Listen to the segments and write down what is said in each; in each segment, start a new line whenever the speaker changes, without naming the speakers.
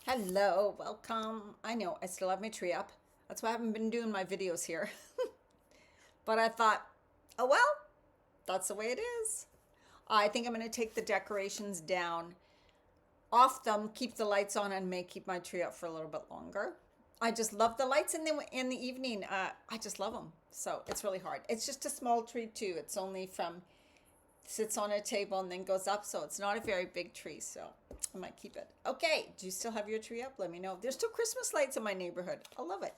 Hello, welcome. I know I still have my tree up. That's why I haven't been doing my videos here. But I thought, oh well, that's the way it is. I think I'm going to take the decorations down off them, keep the lights on, and may keep my tree up for a little bit longer. I just love the lights in the evening. I just love them. So it's really hard. It's just a small tree too. It's only from sits on a table and then goes up. So it's not a very big tree. So I might keep it. Okay. Do you still have your tree up? Let me know. There's still Christmas lights in my neighborhood. I love it.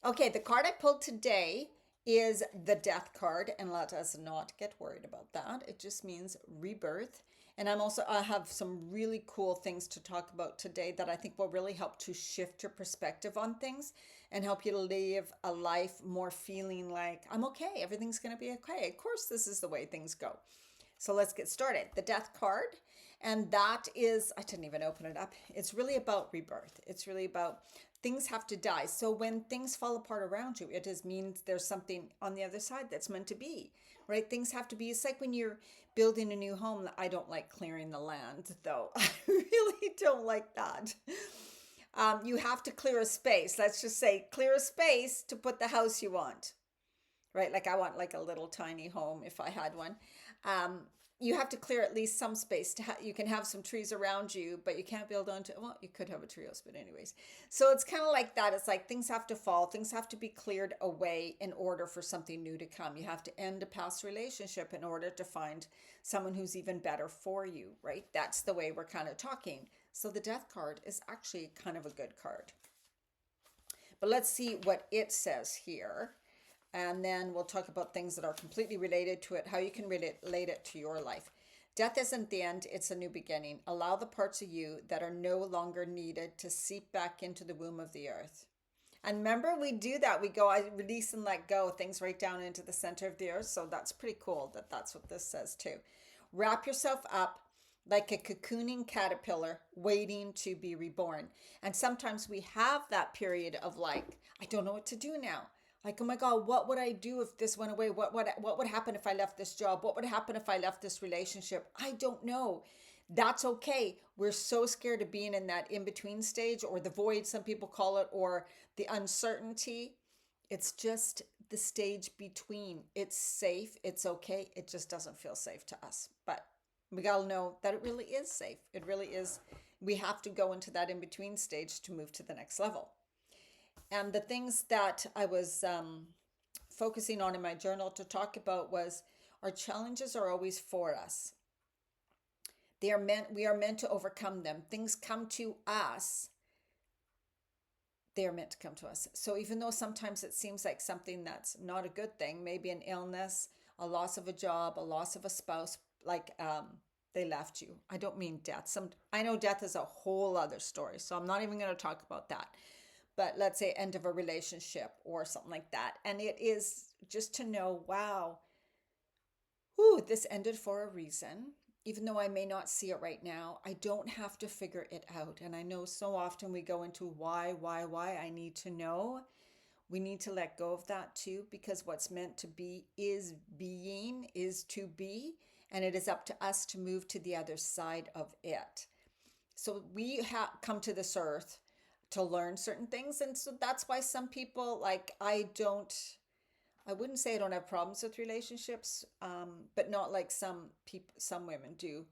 Okay. The card I pulled today is the death card. And let us not get worried about that. It just means rebirth. And I have some really cool things to talk about today that I think will really help to shift your perspective on things and help you to live a life more feeling like I'm okay. Everything's going to be okay. Of course, this is the way things go. So let's get started. The death card, and that is, I didn't even open it up. It's really about rebirth. It's really about things have to die. So when things fall apart around you, it just means there's something on the other side that's meant to be, right? Things have to be, it's like when you're building a new home. I don't like clearing the land though. I really don't like that. You have to clear a space. Let's just say clear a space to put the house you want, right? Like I want like a little tiny home if I had one. Um, you have to clear at least some space you can have some trees around you, but you can't build onto, well, you could have a treehouse, but anyways. So it's kind of like that. It's like things have to fall, things have to be cleared away in order for something new to come. You have to end a past relationship in order to find someone who's even better for you, right? That's the way we're kind of talking. So the death card is actually kind of a good card. But let's see what it says here. And then we'll talk about things that are completely related to it, how you can relate it to your life. Death isn't the end, it's a new beginning. Allow the parts of you that are no longer needed to seep back into the womb of the earth. And remember, we do that. We go, I release and let go things right down into the center of the earth. So that's pretty cool that that's what this says too. Wrap yourself up like a cocooning caterpillar waiting to be reborn. And sometimes we have that period of like, I don't know what to do now. Like, oh my God, what would I do if this went away? What would happen if I left this job? What would happen if I left this relationship? I don't know. That's okay. We're so scared of being in that in between stage or the void, some people call it, or the uncertainty. It's just the stage between. It's safe. It's okay. It just doesn't feel safe to us. But we got to know that it really is safe. It really is. We have to go into that in between stage to move to the next level. And the things that I was focusing on in my journal to talk about was our challenges are always for us. We are meant to overcome them. Things come to us. They are meant to come to us. So even though sometimes it seems like something that's not a good thing, maybe an illness, a loss of a job, a loss of a spouse, like they left you. I don't mean death. I know death is a whole other story, so I'm not even going to talk about that. But let's say end of a relationship or something like that. And it is just to know, wow, whew, this ended for a reason. Even though I may not see it right now, I don't have to figure it out. And I know so often we go into why, I need to know. We need to let go of that too, because what's meant to be is being, is to be, and it is up to us to move to the other side of it. So we have come to this earth to learn certain things. And so that's why some people, like, I wouldn't say I don't have problems with relationships, but not like some people, some women do,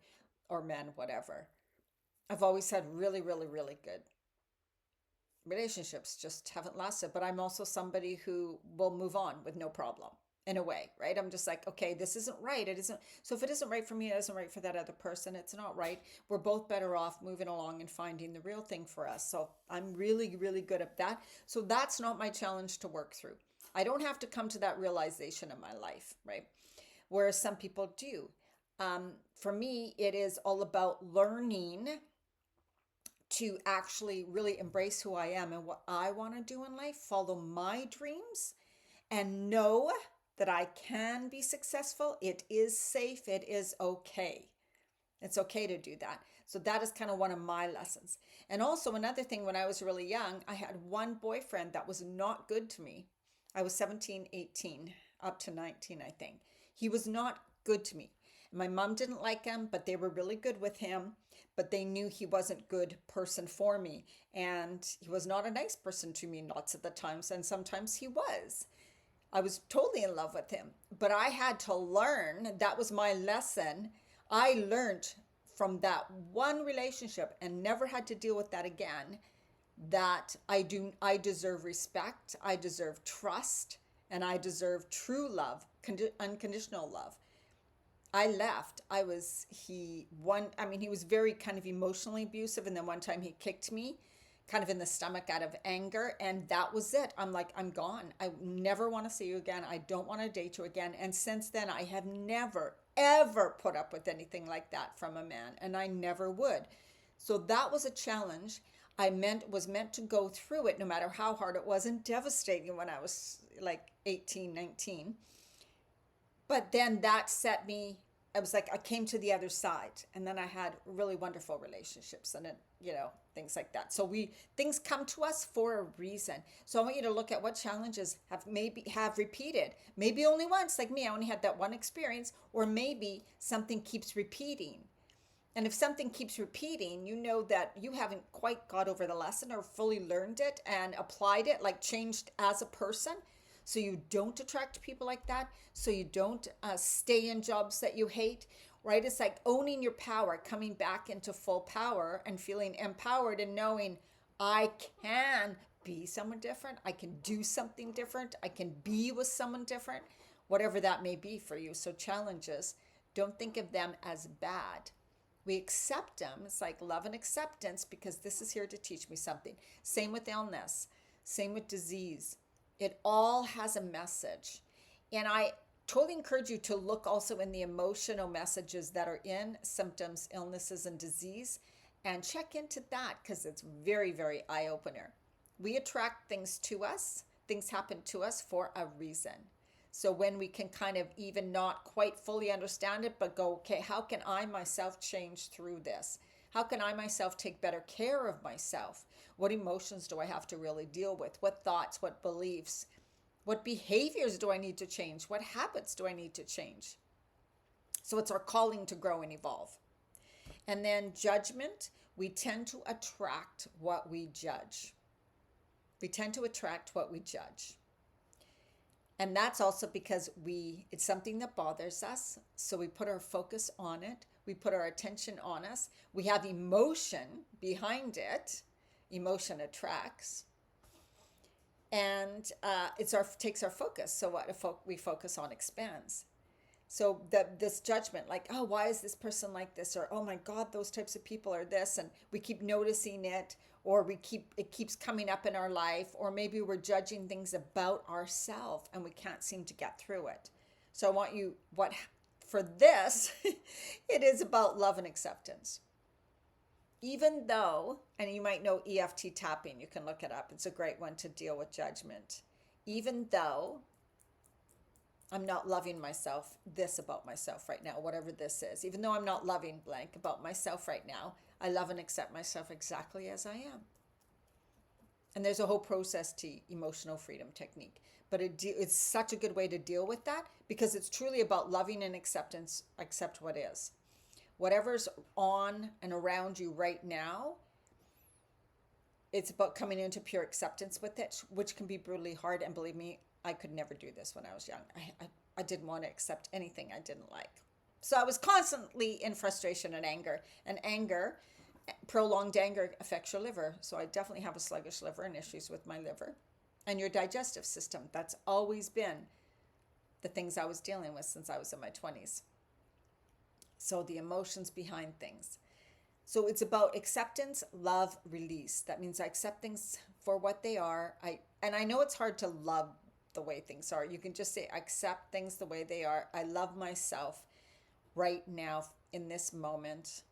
or men, whatever. I've always had really, really, really good relationships, just haven't lasted. But I'm also somebody who will move on with no problem in a way, right? I'm just like, okay, this isn't right. It isn't. So if it isn't right for me, it isn't right for that other person. It's not right. We're both better off moving along and finding the real thing for us. So I'm really, really good at that. So that's not my challenge to work through. I don't have to come to that realization in my life, right? Whereas some people do. For me, it is all about learning to actually really embrace who I am and what I want to do in life, follow my dreams, and know that I can be successful. It is safe. It is okay. It's okay to do that. So that is kind of one of my lessons. And also another thing, when I was really young, I had one boyfriend that was not good to me. I was 17, 18, up to 19, I think. He was not good to me. My mom didn't like him, but they were really good with him. but they knew he wasn't good person for me. And he was not a nice person to me lots of the times, and sometimes he was. I was totally in love with him, but I had to learn. That was my lesson. I learned from that one relationship and never had to deal with that again, that I deserve respect, I deserve trust, and I deserve true love, unconditional love. I left. He was very kind of emotionally abusive, and then one time he kicked me kind of in the stomach out of anger, and that was it. I'm like, I'm gone. I never want to see you again. I don't want to date you again. And since then, I have never ever put up with anything like that from a man, and I never would. So that was a challenge. Was meant to go through it no matter how hard it was, and devastating when I was like 18, 19. But then that set me, I was like, I came to the other side, and then I had really wonderful relationships, and things like that. So things come to us for a reason. So I want you to look at what challenges have repeated. Maybe only once, like me, I only had that one experience, or maybe something keeps repeating. And if something keeps repeating, you know that you haven't quite got over the lesson or fully learned it and applied it, like changed as a person. So you don't attract people like that. So you don't stay in jobs that you hate, right? It's like owning your power, coming back into full power and feeling empowered and knowing I can be someone different. I can do something different. I can be with someone different, whatever that may be for you. So challenges, don't think of them as bad. We accept them. It's like love and acceptance, because this is here to teach me something. Same with illness, same with disease. It all has a message. And I totally encourage you to look also in the emotional messages that are in symptoms, illnesses, and disease, and check into that, because it's very, very eye-opener. We attract things to us, things happen to us for a reason. So when we can kind of even not quite fully understand it, but go, okay, how can I myself change through this? How can I myself take better care of myself? What emotions do I have to really deal with? What thoughts, what beliefs, what behaviors do I need to change? What habits do I need to change? So it's our calling to grow and evolve. And then judgment, we tend to attract what we judge. We tend to attract what we judge. And that's also because it's something that bothers us. So we put our focus on it. We put our attention on us. We have emotion behind it. Emotion attracts. And takes our focus. So what we focus on expands. So this judgment, like, oh, why is this person like this? Or, oh my God, those types of people are this. And we keep noticing it, or it keeps coming up in our life, or maybe we're judging things about ourselves and we can't seem to get through it. So I want you, for this, it is about love and acceptance. Even though, and you might know EFT tapping, you can look it up. It's a great one to deal with judgment. Even though I'm not loving this about myself right now, whatever this is. Even though I'm not loving blank about myself right now, I love and accept myself exactly as I am. And there's a whole process to emotional freedom technique. But it's such a good way to deal with that, because it's truly about loving and acceptance, accept what is. Whatever's on and around you right now, it's about coming into pure acceptance with it, which can be brutally hard. And believe me, I could never do this when I was young. I didn't want to accept anything I didn't like. So I was constantly in frustration and anger. And prolonged anger affects your liver. So I definitely have a sluggish liver and issues with my liver. And your digestive system. That's always been the things I was dealing with since I was in my 20s. So the emotions behind things. So it's about acceptance, love, release. That means I accept things for what they are. And I know it's hard to love the way things are. You can just say, accept things the way they are. I love myself right now in this moment.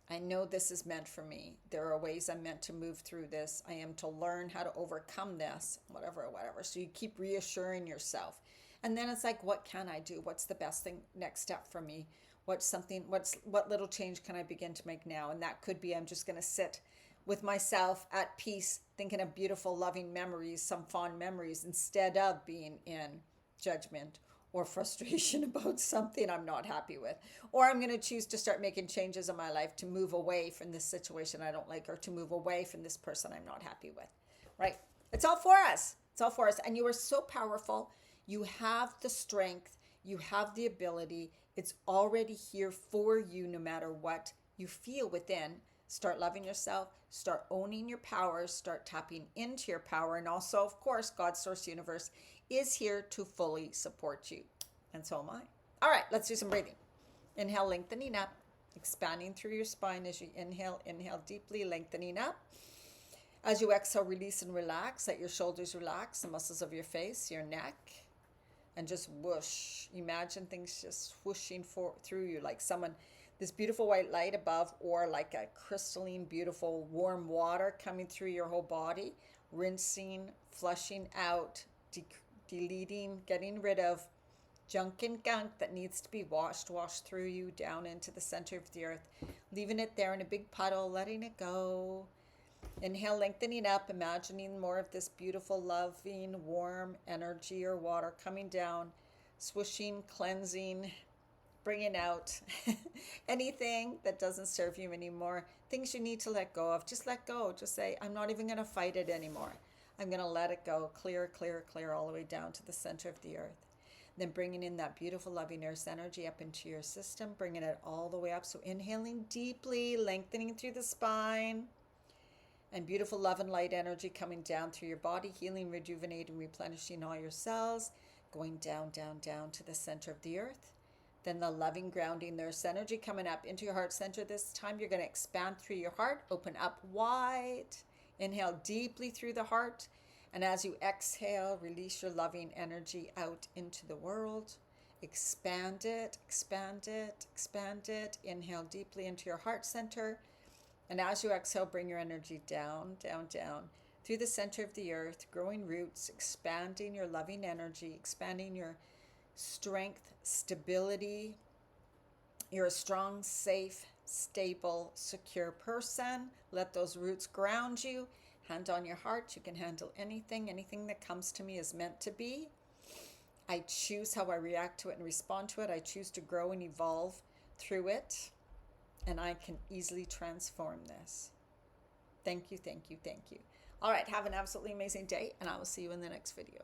I know this is meant for me. There are ways I'm meant to move through this. I am to learn how to overcome this, whatever. So you keep reassuring yourself. And then it's like, what can I do? What's the best thing, next step for me? What little change can I begin to make now? And that could be, I'm just going to sit with myself at peace, thinking of beautiful, loving memories, some fond memories, instead of being in judgment or frustration about something I'm not happy with. Or I'm going to choose to start making changes in my life to move away from this situation I don't like, or to move away from this person I'm not happy with, right? It's all for us. It's all for us. And you are so powerful. You have the strength. You have the ability. It's already here for you no matter what you feel within. Start loving yourself. Start owning your powers. Start tapping into your power. And also, of course, God, Source, Universe is here to fully support you. And so am I. All right, let's do some breathing. Inhale, lengthening up, expanding through your spine as you inhale. Inhale deeply, lengthening up. As you exhale, release and relax. Let your shoulders relax, the muscles of your face, your neck, and just whoosh. Imagine things just whooshing through you, like someone, this beautiful white light above, or like a crystalline, beautiful, warm water coming through your whole body, rinsing, flushing out, deleting, getting rid of junk and gunk that needs to be washed through you down into the center of the earth, leaving it there in a big puddle, letting it go. Inhale, lengthening up, imagining more of this beautiful, loving, warm energy or water coming down, swooshing, cleansing, bringing out anything that doesn't serve you anymore, things you need to let go of. Just let go. Just say, I'm not even going to fight it anymore. I'm going to let it go. Clear, clear, clear all the way down to the center of the earth. Then bringing in that beautiful, loving earth energy up into your system, bringing it all the way up. So inhaling deeply, lengthening through the spine. And beautiful love and light energy coming down through your body, healing, rejuvenating, replenishing all your cells, going down, down, down to the center of the earth. Then the loving, grounding earth energy coming up into your heart center. This time you're going to expand through your heart, open up wide. Inhale deeply through the heart. And as you exhale, release your loving energy out into the world. Expand it, expand it, expand it. Inhale deeply into your heart center. And as you exhale, bring your energy down, down, down through the center of the earth, growing roots, expanding your loving energy, expanding your strength, stability. You're a strong, safe, stable, secure person. Let those roots ground you. Hand on your heart. You can handle anything. Anything that comes to me is meant to be. I choose how I react to it and respond to it. I choose to grow and evolve through it. And I can easily transform this. Thank you, thank you, thank you. All right, have an absolutely amazing day, and I will see you in the next video.